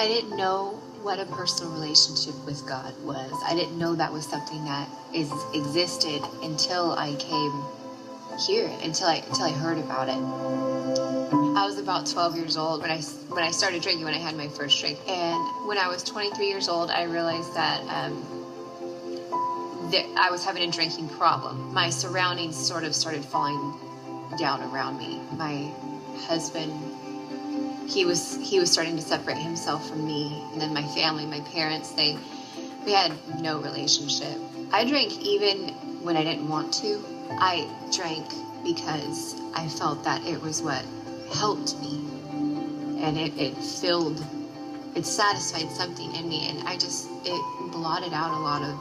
I didn't know what a personal relationship with God was. I didn't know that was something that existed until I came here, until I heard about it. I was about 12 years old when I started drinking, when I had my first drink. And when I was 23 years old, I realized that I was having a drinking problem. My surroundings sort of started falling down around me. My husband, he was starting to separate himself from me, and then my family, my parents, we had no relationship. I drank even when I didn't want to. I drank because I felt that it was what helped me, and it satisfied something in me, and it blotted out a lot of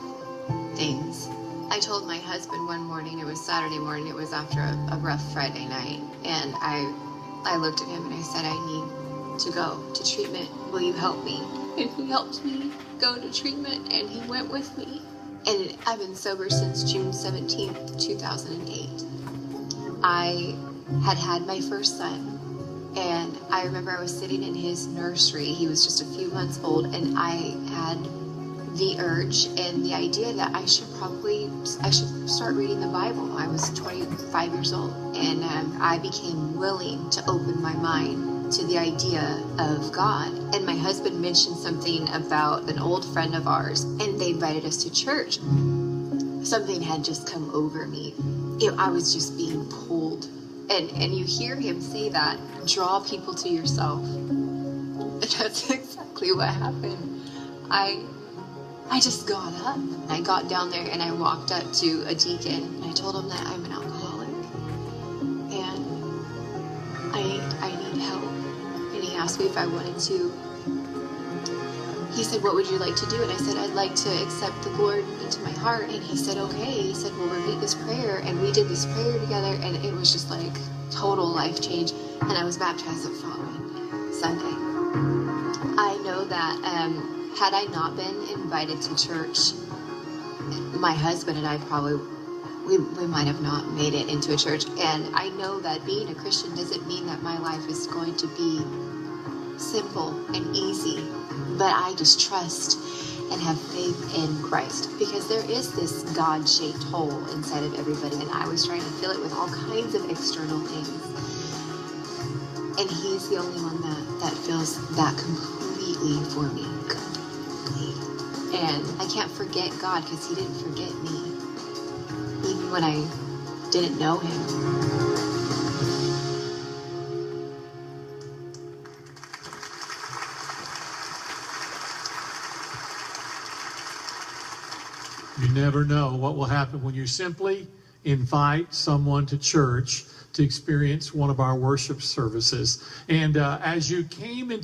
things. I told my husband one morning, it was Saturday morning, it was after a rough Friday night, and I looked at him and I said, I need to go to treatment. Will you help me? And he helped me go to treatment, and he went with me. And I've been sober since June 17th, 2008. I had my first son, and I remember I was sitting in his nursery. He was just a few months old, and I had the urge and the idea that I should start reading the Bible. I was 25 years old, and I became willing to open my mind to the idea of God. And my husband mentioned something about an old friend of ours, and they invited us to church. Something had just come over me. I was just being pulled. And you hear him say that, draw people to yourself. And that's exactly what happened. I just got up. I got down there and I walked up to a deacon, and I told him that I'm an alcoholic and I need help. And he asked me if I wanted to. He said, what would you like to do? And I said, I'd like to accept the Lord into my heart. And he said, okay. He said, well, repeat this prayer. And we did this prayer together, and it was just like total life change. And I was baptized the following Sunday. I know that had I not been invited to church, my husband and I we might have not made it into a church. And I know that being a Christian doesn't mean that my life is going to be simple and easy, but I just trust and have faith in Christ, because there is this God-shaped hole inside of everybody, and I was trying to fill it with all kinds of external things, and he's the only one that fills that completely for me. And I can't forget God, because he didn't forget me, even when I didn't know him. You never know what will happen when you simply invite someone to church to experience one of our worship services. And as you came into